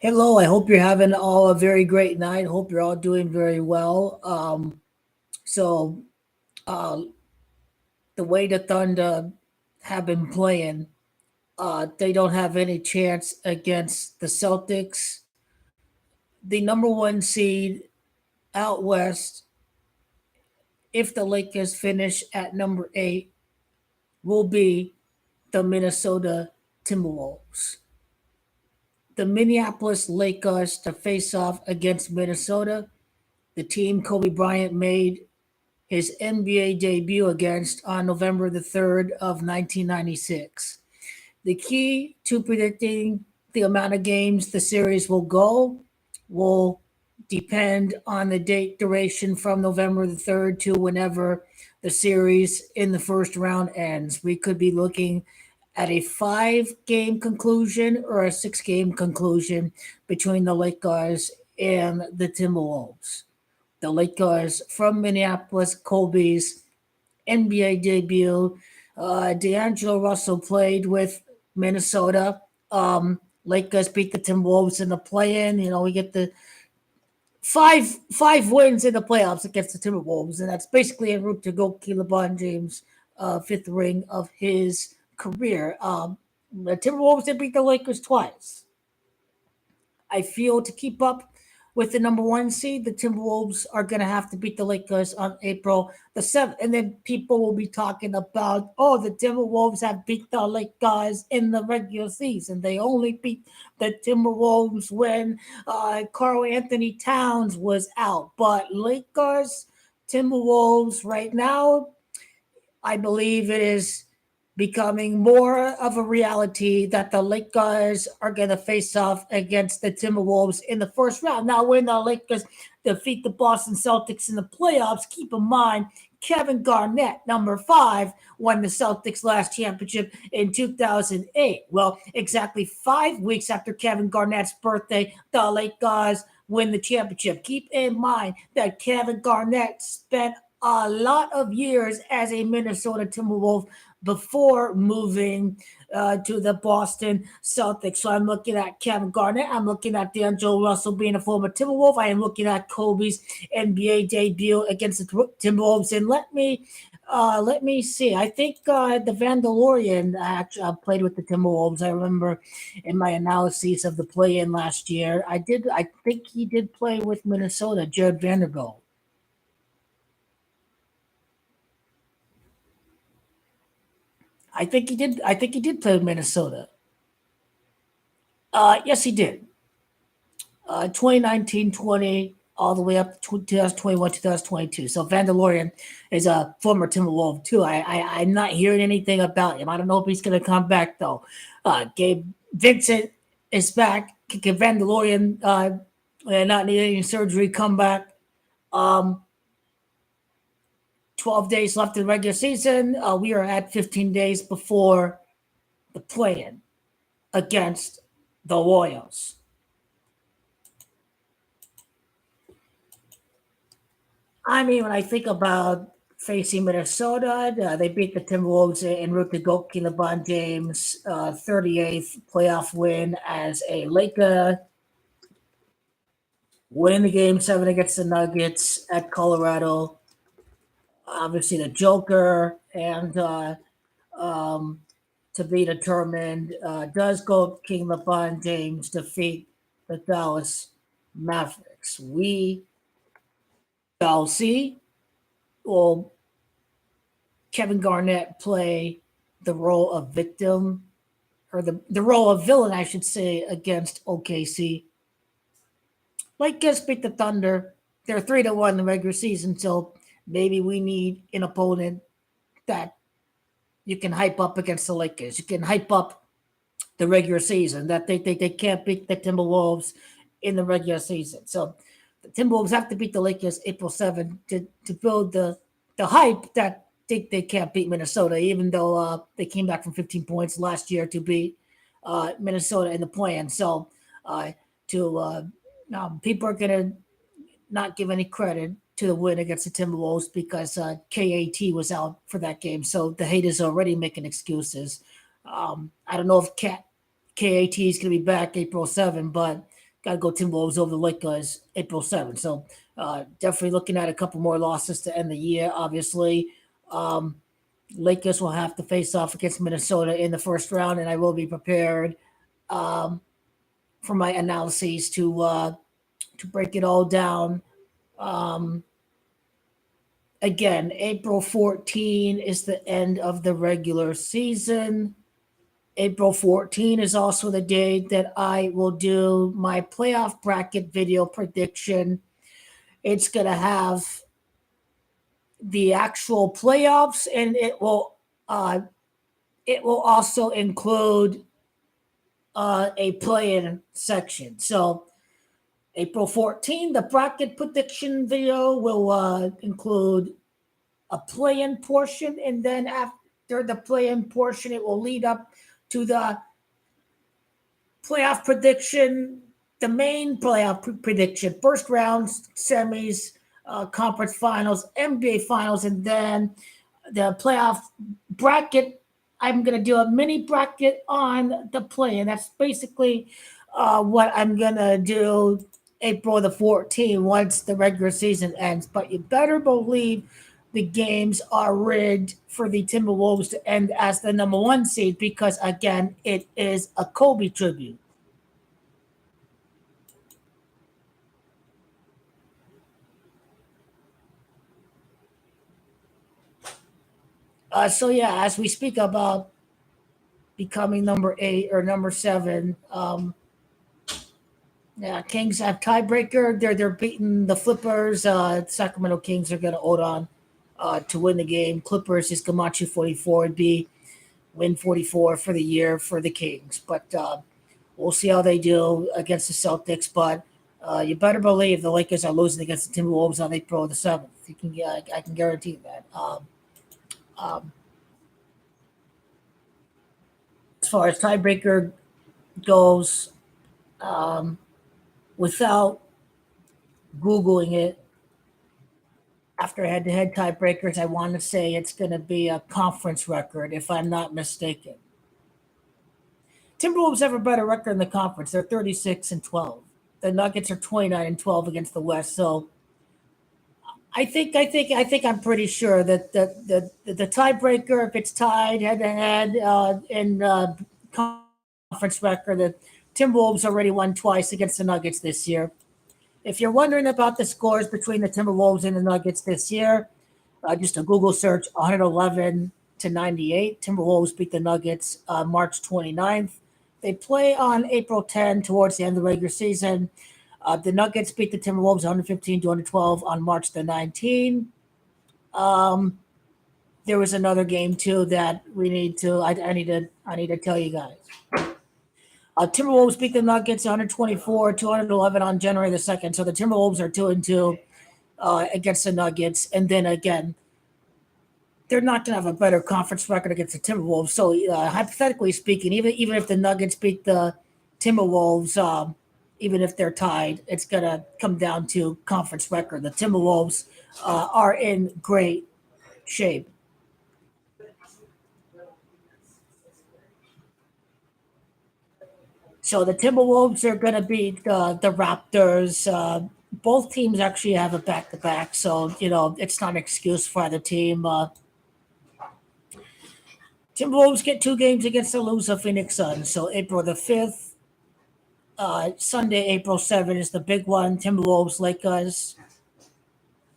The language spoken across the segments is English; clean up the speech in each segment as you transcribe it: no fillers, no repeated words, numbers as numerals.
Hello, I hope you're having all a very great night. Hope you're all doing very well. So uh, the way the Thunder have been playing, they don't have any chance against the Celtics. The number one seed out west, if the Lakers finish at number 8, will be the Minnesota Timberwolves. The Minneapolis Lakers to face off against Minnesota, the team Kobe Bryant made his NBA debut against on November the 3rd of 1996. The key to predicting the amount of games the series will go will depend on the date duration from November the 3rd to whenever the series in the first round ends. We could be looking at a 5 game conclusion or a 6 game conclusion between the Lakers and the Timberwolves. The Lakers from Minneapolis, Kobe's NBA debut. D'Angelo Russell played with Minnesota. Lakers beat the Timberwolves in the play-in. We get the five wins in the playoffs against the Timberwolves, and that's basically en route to go LeBron James' fifth ring of his career. The Timberwolves did beat the Lakers twice. I feel to keep up with the number 1 seed, the Timberwolves are going to have to beat the Lakers on April the 7th. And then people will be talking about, oh, the Timberwolves have beat the Lakers in the regular season. They only beat the Timberwolves when Karl Anthony Towns was out. But Lakers, Timberwolves right now, I believe it is becoming more of a reality that the Lakers are going to face off against the Timberwolves in the first round. Now, when the Lakers defeat the Boston Celtics in the playoffs, keep in mind Kevin Garnett, number 5, won the Celtics' last championship in 2008. Well, exactly 5 weeks after Kevin Garnett's birthday, the Lakers win the championship. Keep in mind that Kevin Garnett spent a lot of years as a Minnesota Timberwolves before moving to the Boston Celtics. So I'm looking at Kevin Garnett. I'm looking at D'Angelo Russell being a former Timberwolf. I am looking at Kobe's NBA debut against the Timberwolves. And let me see. I think the Vandalorian actually played with the Timberwolves. I remember in my analyses of the play-in last year, I think he did play with Minnesota, Jared Vanderbilt. I think he did. I think he did play with Minnesota. Yes, he did. 2019, 20, all the way up to 2021, 2022. So Vandalorian is a former Timberwolf too. I'm not hearing anything about him. I don't know if he's going to come back though. Gabe Vincent is back. Can Vandalorian not need any surgery come back? Um, 12 days left in the regular season. We are at 15 days before the play-in against the Royals. I mean, when I think about facing Minnesota, they beat the Timberwolves en route to go LeBron James' 38th playoff win as a Laker, winning the game 7 against the Nuggets at Colorado. Obviously, the Joker and um, to be determined. Does go King LeBron James defeat the Dallas Mavericks? We shall see. Will Kevin Garnett play the role of victim or the role of villain, I should say, against OKC? Lakers beat the Thunder. They're 3-1 in the regular season, so maybe we need an opponent that you can hype up against the Lakers. You can hype up the regular season that they can't beat the Timberwolves in the regular season. So the Timberwolves have to beat the Lakers April 7th to build the hype that they can't beat Minnesota, even though they came back from 15 points last year to beat Minnesota in the play-in. So to people are going to not give any credit to the win against the Timberwolves because KAT was out for that game. So the haters are already making excuses. I don't know if KAT is going to be back April 7, but got to go Timberwolves over the Lakers April 7th. So definitely looking at a couple more losses to end the year, obviously. Um, Lakers will have to face off against Minnesota in the first round, and I will be prepared um, for my analyses to break it all down. Um, Again, April 14 is the end of the regular season. April 14 is also the date that I will do my playoff bracket video prediction. It's going to have the actual playoffs, and it will also include a play-in section. So April 14, the bracket prediction video will include a play-in portion, and then after the play-in portion, it will lead up to the playoff prediction, the main playoff prediction, first rounds, semis, conference finals, NBA finals, and then the playoff bracket. I'm going to do a mini bracket on the play, and that's basically what I'm going to do April the 14th once the regular season ends. But you better believe the games are rigged for the Timberwolves to end as the number one seed because, again, it is a Kobe tribute. So yeah, as we speak about becoming number 8 or number 7, yeah, Kings have tiebreaker. They're beating the Flippers. Sacramento Kings are going to hold on to win the game. Clippers is Gamachi 44 would be win 44 for the year for the Kings. But we'll see how they do against the Celtics. But you better believe the Lakers are losing against the Timberwolves on April the 7th. I can guarantee that. Um, as far as tiebreaker goes, um, without Googling it, after head-to-head tiebreakers, I want to say it's going to be a conference record, if I'm not mistaken. Timberwolves have a better record in the conference. They're 36-12. The Nuggets are 29-12 against the West. So I think I'm pretty sure that the tiebreaker, if it's tied head-to-head in conference record, the Timberwolves already won twice against the Nuggets this year. If you're wondering about the scores between the Timberwolves and the Nuggets this year, just a Google search 111-98. Timberwolves beat the Nuggets March 29th. They play on April 10 towards the end of the regular season. The Nuggets beat the Timberwolves 115-112 on March the 19th. There was another game too that we need to. I need to tell you guys. Timberwolves beat the Nuggets 124-211 on January the 2nd. So the Timberwolves are 2-2 against the Nuggets. And then again, they're not going to have a better conference record against the Timberwolves. So hypothetically speaking, even if the Nuggets beat the Timberwolves, even if they're tied, it's going to come down to conference record. The Timberwolves are in great shape. So the Timberwolves are going to beat the Raptors. Both teams actually have a back-to-back, so it's not an excuse for either team. Timberwolves get 2 games against the loser Phoenix Suns. So April the 5th, Sunday, April 7th is the big one. Timberwolves, Lakers.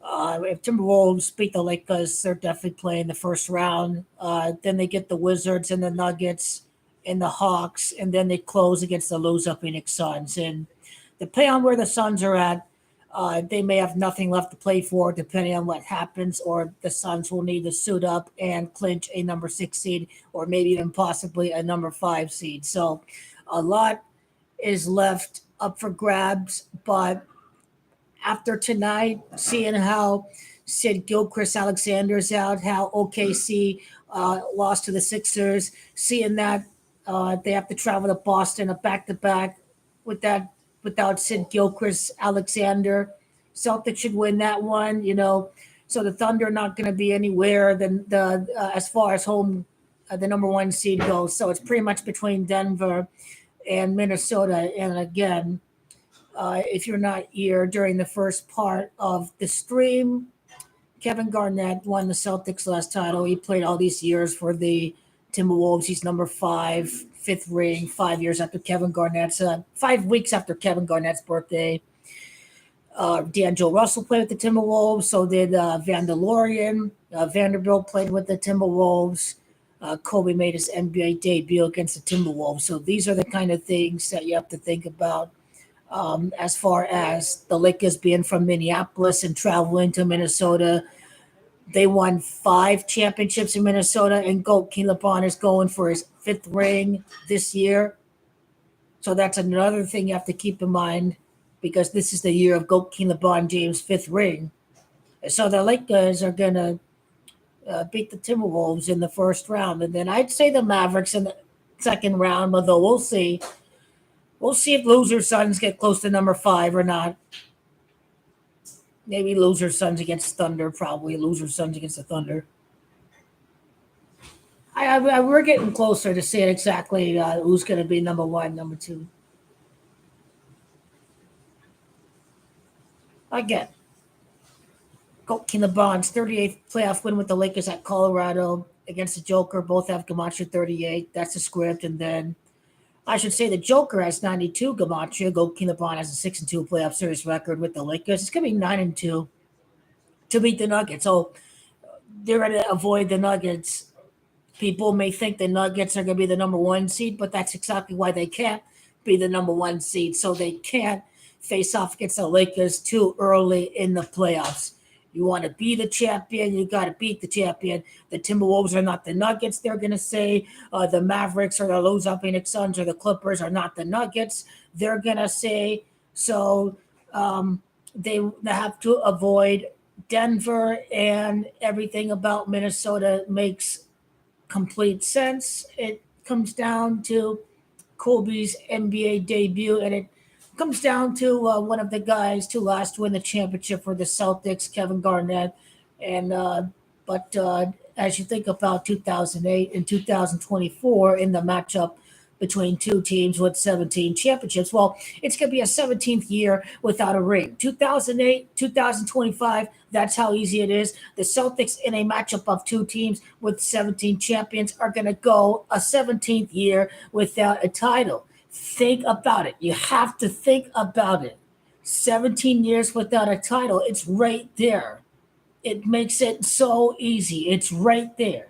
If Timberwolves beat the Lakers, they're definitely playing the first round. Then they get the Wizards and the Nuggets and the Hawks, and then they close against the loser Phoenix Suns. And depending on where the Suns are at, they may have nothing left to play for, depending on what happens, or the Suns will need to suit up and clinch a number 6 seed, or maybe even possibly a number 5 seed. So a lot is left up for grabs, but after tonight, seeing how Sid Gilchrist Alexander's out, how OKC lost to the Sixers, seeing that they have to travel to Boston a back to back with that without Sid Gilchrist Alexander. Celtics should win that one. So the Thunder are not going to be anywhere than the as far as home the number 1 seed goes. So it's pretty much between Denver and Minnesota. And again, If you're not here during the first part of the stream, Kevin Garnett won the Celtics last title. He played all these years for the Timberwolves. He's number five, fifth ring, 5 years after Kevin Garnett's, 5 weeks after Kevin Garnett's birthday. D'Angelo Russell played with the Timberwolves. So did Vandalorian. Vanderbilt played with the Timberwolves. Kobe made his NBA debut against the Timberwolves. So these are the kind of things that you have to think about as far as the Lakers being from Minneapolis and traveling to Minnesota. They won 5 championships in Minnesota, and Goat Keelan is going for his fifth ring this year. So that's another thing you have to keep in mind because this is the year of Goat Keelan James' fifth ring. So the Lakers are going to beat the Timberwolves in the first round. And then I'd say the Mavericks in the second round, although we'll see. We'll see if loser Suns get close to number 5 or not. Maybe loser Suns against Thunder, probably loser Suns against the Thunder. We're getting closer to seeing exactly who's going to be number 1, number 2. Again, Keelan 38th playoff win with the Lakers at Colorado against the Joker. Both have Gematria 38. That's the script. And then I should say the Joker has 92 Gematria. Keelan has a 6-2 playoff series record with the Lakers. It's going to be 9-2 to beat the Nuggets. So they're going to avoid the Nuggets. People may think the Nuggets are going to be the number 1 seed, but that's exactly why they can't be the number 1 seed. So they can't face off against the Lakers too early in the playoffs. You want to be the champion, you got to beat the champion. The Timberwolves are not the Nuggets, they're going to say. The Mavericks or the loser Phoenix Suns or the Clippers are not the Nuggets, they're going to say. So they have to avoid Denver, and everything about Minnesota makes complete sense. It comes down to Kobe's NBA debut, and it comes down to one of the guys to last win the championship for the Celtics, Kevin Garnett. And but as you think about 2008 and 2024 in the matchup between two teams with 17 championships, well, it's going to be a 17th year without a ring. 2008, 2025, that's how easy it is. The Celtics, in a matchup of two teams with 17 champions, are going to go a 17th year without a title. Think about it. You have to think about it. 17 years without a title, it's right there. It makes it so easy. It's right there.